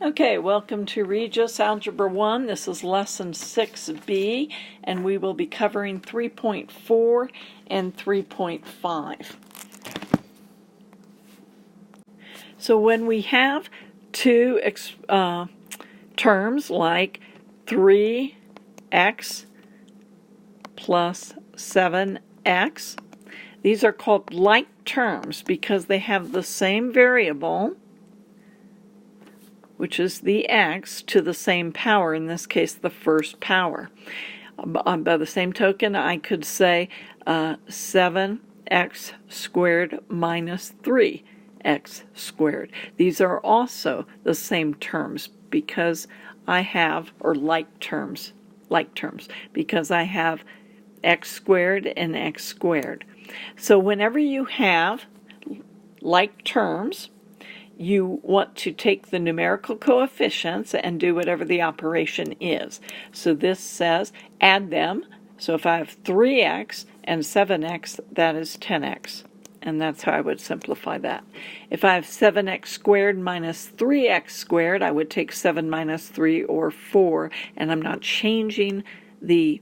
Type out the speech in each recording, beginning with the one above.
Okay, welcome to Rges Algebra 1. This is Lesson 6B, and we will be covering 3.4 and 3.5. So when we have two terms like 3x plus 7x, these are called like terms because they have the same variable, which is the x, to the same power, in this case the first power. By the same token, I could say 7x squared minus 3x squared. These are also the same terms because I have, or like terms, because I have x squared and x squared. So whenever you have like terms, you want to take the numerical coefficients and do whatever the operation is. So this says add them. So if I have 3x and 7x, that is 10x. And that's how I would simplify that. If I have 7x squared minus 3x squared, I would take 7 minus 3, or 4, and I'm not changing the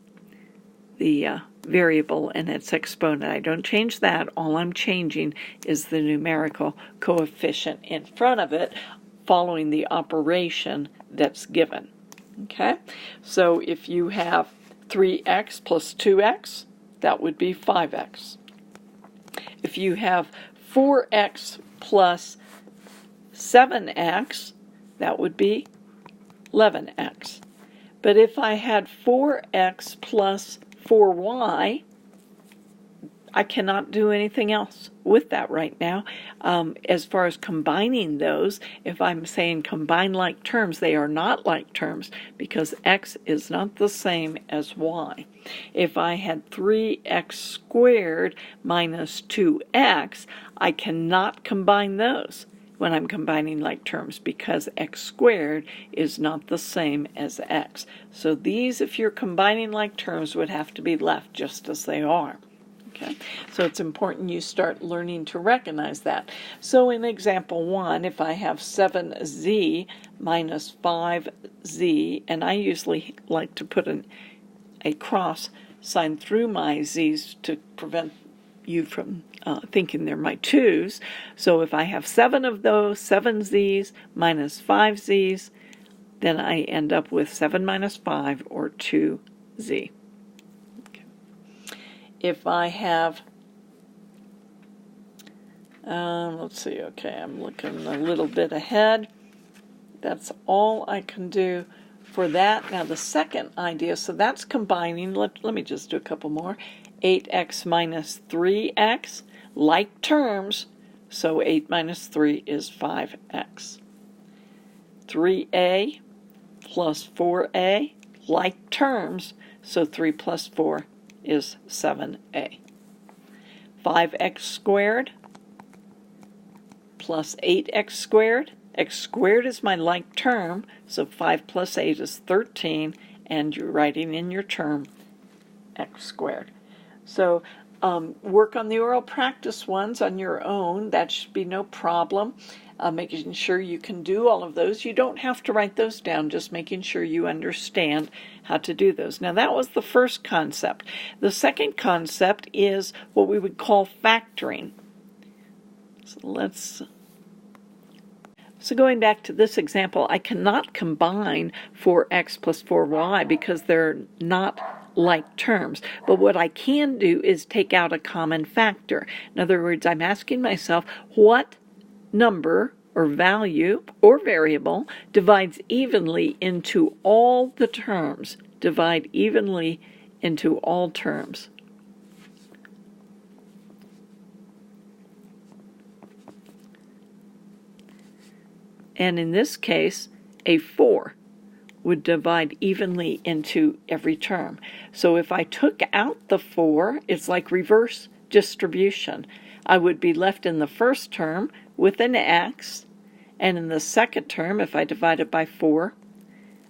variable and its exponent. I don't change that. All I'm changing is the numerical coefficient in front of it following the operation that's given. Okay? So if you have 3x plus 2x, that would be 5x. If you have 4x plus 7x, that would be 11x. But if I had 4x plus 4y, I cannot do anything else with that right now. As far as combining those, if I'm saying combine like terms, they are not like terms because x is not the same as y. If I had 3x squared minus 2x, I cannot combine those when I'm combining like terms because x squared is not the same as x. So these, if you're combining like terms, would have to be left just as they are. Okay, so it's important you start learning to recognize that. So in example 1, if I have 7z minus 5z, and I usually like to put a cross sign through my z's to prevent you from thinking they're my 2's. So if I have 7 of those, 7z's minus 5z's, then I end up with 7 minus 5, or 2z. Okay. If I have, let's see, okay, I'm looking a little bit ahead. That's all I can do for that. Now the second idea, so that's combining. Let me just do a couple more. 8x minus 3x, like terms, so 8 minus 3 is 5x. 3a plus 4a, like terms, so 3 plus 4 is 7a. 5x squared plus 8x squared. X squared is my like term, so 5 plus 8 is 13, and you're writing in your term x squared. So work on the oral practice ones on your own. That should be no problem. Making sure you can do all of those. You don't have to write those down, just making sure you understand how to do those. Now that was the first concept. The second concept is what we would call factoring. So going back to this example, I cannot combine 4x plus 4y because they're not like terms. But what I can do is take out a common factor. In other words, I'm asking myself, what number or value or variable divides evenly into all the terms? Divide evenly into all terms. And in this case, a 4 would divide evenly into every term. So if I took out the 4, it's like reverse distribution. I would be left in the first term with an x, and in the second term, if I divide it by 4,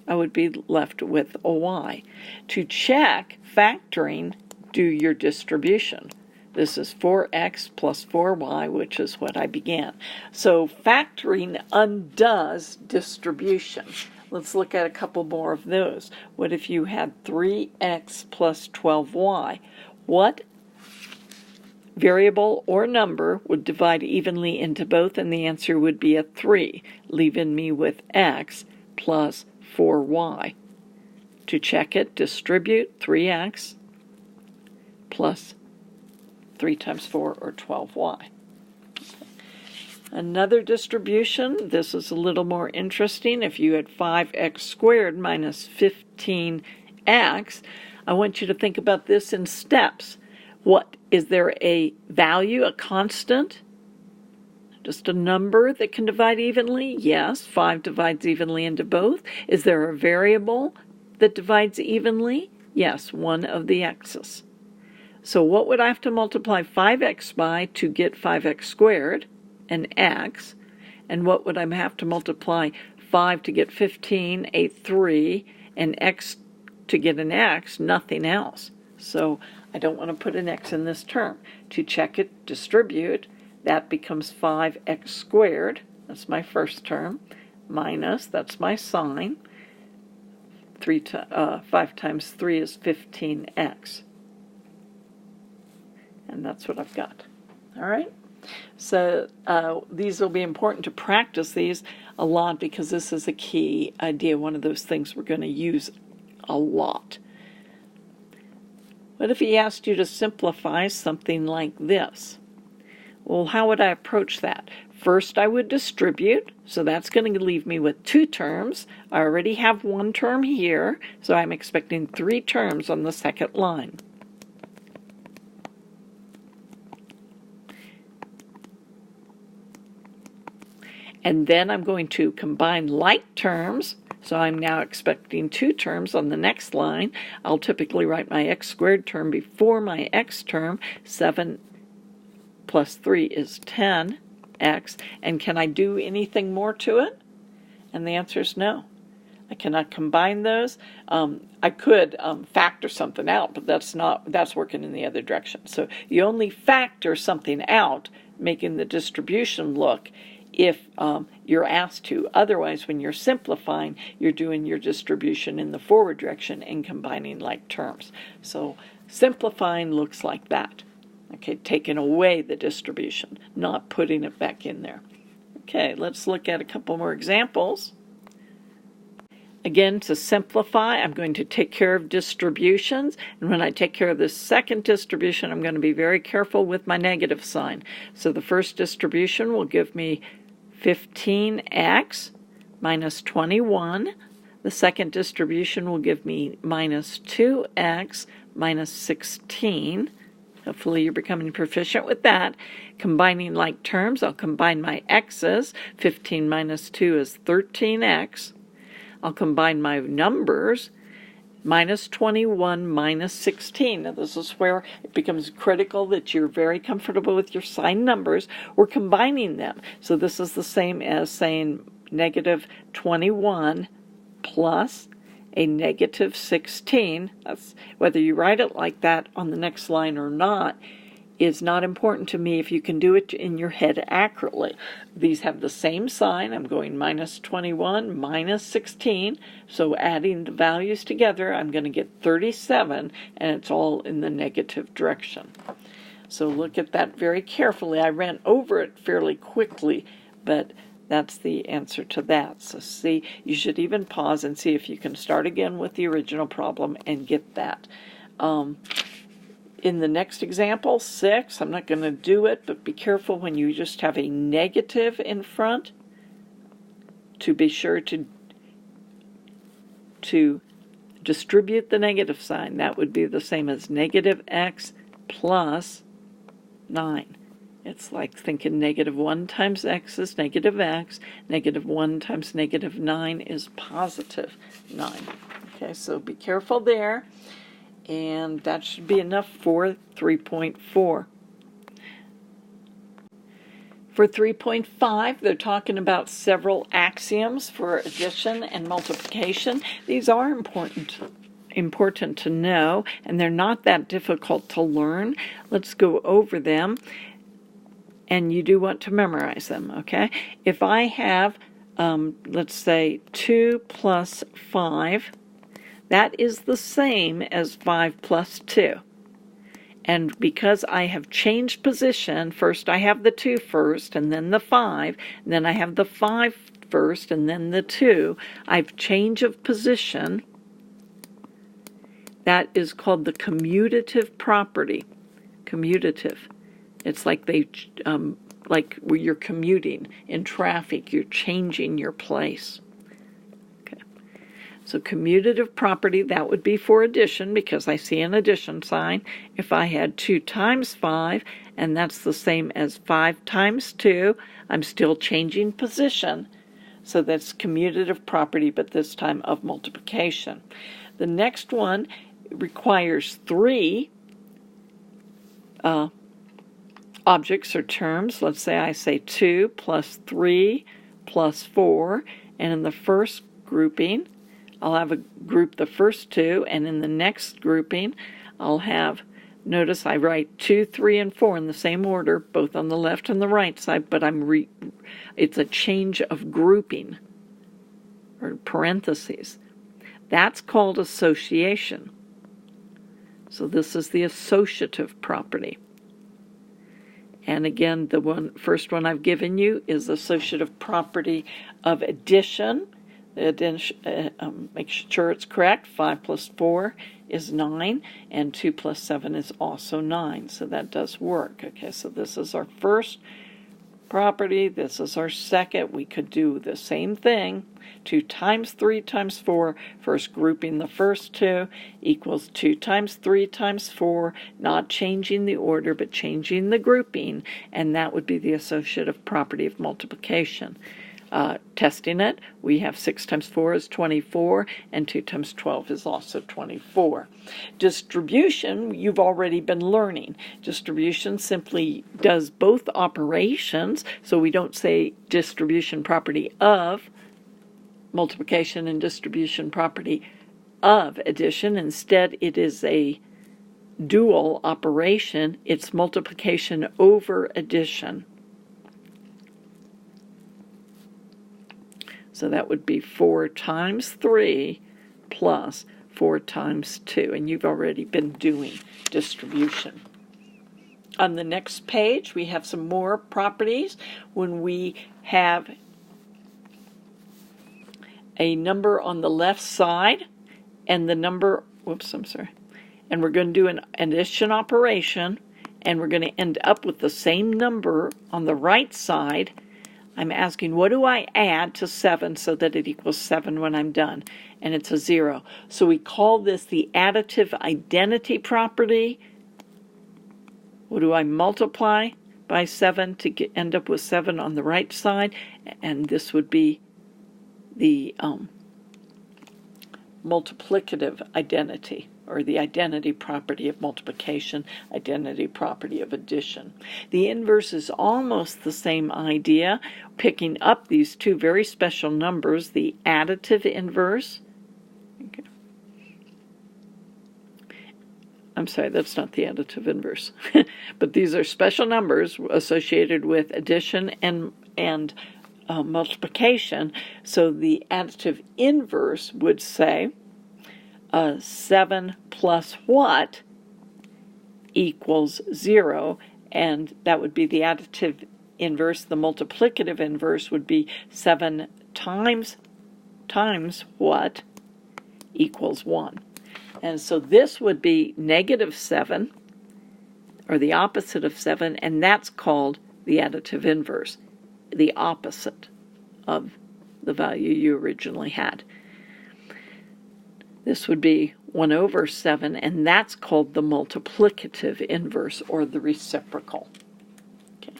I would be left with a y. To check factoring, do your distribution. This is 4x plus 4y, which is what I began. So factoring undoes distribution. Let's look at a couple more of those. What if you had 3x plus 12y? What variable or number would divide evenly into both? And the answer would be a 3, leaving me with x plus 4y. To check it, distribute 3x plus 3 times 4, or 12y. Another distribution, this is a little more interesting. If you had 5x squared minus 15x, I want you to think about this in steps. What, is there a value, a constant? Just a number that can divide evenly? Yes, 5 divides evenly into both. Is there a variable that divides evenly? Yes, one of the x's. So what would I have to multiply 5x by to get 5x squared, an x? And what would I have to multiply 5 to get 15, a 3, and x to get an x? Nothing else. So I don't want to put an x in this term. To check it, distribute, that becomes 5x squared, that's my first term, minus, that's my sign, 5 times 3 is 15x. And that's what I've got. All right? So these will be important to practice these a lot, because this is a key idea, one of those things we're going to use a lot. What if he asked you to simplify something like this? Well, how would I approach that? First, I would distribute, so that's going to leave me with 2 terms. I already have 1 term here, so I'm expecting 3 terms on the second line. And then I'm going to combine like terms, so I'm now expecting 2 terms on the next line. I'll typically write my x squared term before my x term. 7 plus 3 is 10x. And can I do anything more to it? And the answer is no. I cannot combine those. I could factor something out, but that's working in the other direction. So you only factor something out, making the distribution look, if you're asked to. Otherwise, when you're simplifying, you're doing your distribution in the forward direction and combining like terms. So simplifying looks like that. Okay, taking away the distribution, not putting it back in there. Okay, let's look at a couple more examples. Again, to simplify, I'm going to take care of distributions, and when I take care of the second distribution, I'm going to be very careful with my negative sign. So the first distribution will give me 15x minus 21. The second distribution will give me minus 2x minus 16. Hopefully you're becoming proficient with that. Combining like terms, I'll combine my x's. 15 minus 2 is 13x. I'll combine my numbers, minus 21 minus 16. Now this is where it becomes critical that you're very comfortable with your signed numbers. We're combining them. So this is the same as saying negative 21 plus a negative 16. That's, whether you write it like that on the next line or not, is not important to me if you can do it in your head accurately. These have the same sign. I'm going minus 21 minus 16. So adding the values together, I'm going to get 37, and it's all in the negative direction. So look at that very carefully. I ran over it fairly quickly, but that's the answer to that. So see, you should even pause and see if you can start again with the original problem and get that. In the next example, 6, I'm not going to do it, but be careful when you just have a negative in front to be sure to distribute the negative sign. That would be the same as negative x plus 9. It's like thinking negative 1 times x is negative x, negative 1 times negative 9 is positive 9. Okay, so be careful there. And that should be enough for 3.4. For 3.5, they're talking about several axioms for addition and multiplication. These are important important to know, and they're not that difficult to learn. Let's go over them, and you do want to memorize them, okay? If I have, let's say, 2 plus 5, that is the same as 5 plus 2. And because I have changed position, first I have the 2 first, and then the 5, and then I have the 5 first, and then the 2. I've change of position. That is called the commutative property. Commutative. It's like like where you're commuting in traffic, you're changing your place. So commutative property, that would be for addition, because I see an addition sign. If I had 2 times 5, and that's the same as 5 times 2, I'm still changing position. So that's commutative property, but this time of multiplication. The next one requires 3 objects or terms. Let's say I say 2 plus 3 plus 4, and in the first grouping, I'll have a group the first 2, and in the next grouping, I'll have, notice I write 2, 3, and 4 in the same order, both on the left and the right side, but it's a change of grouping, or parentheses. That's called association. So this is the associative property. And again, the first one I've given you is the associative property of addition. Make sure it's correct. 5 plus 4 is 9, and 2 plus 7 is also 9. So that does work. Okay, so this is our first property. This is our second. We could do the same thing. 2 times 3 times 4, first grouping the first 2, equals 2 times 3 times 4, not changing the order, but changing the grouping, and that would be the associative property of multiplication. Testing it, we have 6 times 4 is 24, and 2 times 12 is also 24. Distribution, you've already been learning. Distribution simply does both operations, so we don't say distribution property of multiplication and distribution property of addition. Instead, it is a dual operation. It's multiplication over addition. So that would be 4 times 3 plus 4 times 2. And you've already been doing distribution. On the next page, we have some more properties. When we have a number on the left side and the number, and we're going to do an addition operation, and we're going to end up with the same number on the right side, I'm asking, what do I add to 7 so that it equals 7 when I'm done? And it's a 0. So we call this the additive identity property. What do I multiply by 7 to end up with 7 on the right side? And this would be the multiplicative identity, or the identity property of multiplication, identity property of addition. The inverse is almost the same idea, picking up these two very special numbers, the additive inverse. Okay. I'm sorry, that's not the additive inverse. But these are special numbers associated with addition and multiplication. So the additive inverse would say 7 plus what equals 0, and that would be the additive inverse. The multiplicative inverse would be 7 times what equals 1. And so this would be -7, or the opposite of 7, and that's called the additive inverse, the opposite of the value you originally had. This would be 1 over 7, and that's called the multiplicative inverse, or the reciprocal. Okay.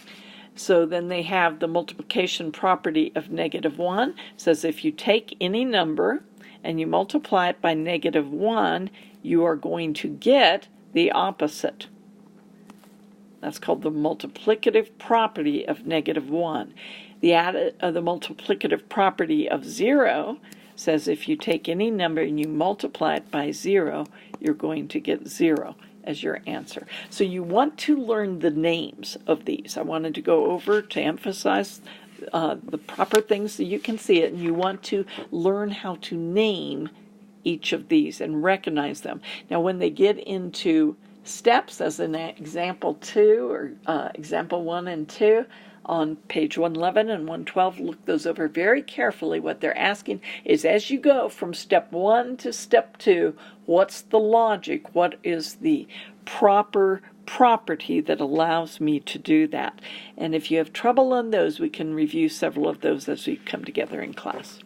So then they have the multiplication property of -1. It says if you take any number and you multiply it by -1, you are going to get the opposite. That's called the multiplicative property of -1. The multiplicative property of 0 says if you take any number and you multiply it by 0, you're going to get 0 as your answer. So you want to learn the names of these. I wanted to go over to emphasize the proper things so you can see it, and you want to learn how to name each of these and recognize them. Now when they get into steps, as in example 2 or example 1 and 2 on page 111 and 112, look those over very carefully. What they're asking is, as you go from step 1 to step 2, what's the logic? What is the proper property that allows me to do that? And if you have trouble on those, we can review several of those as we come together in class.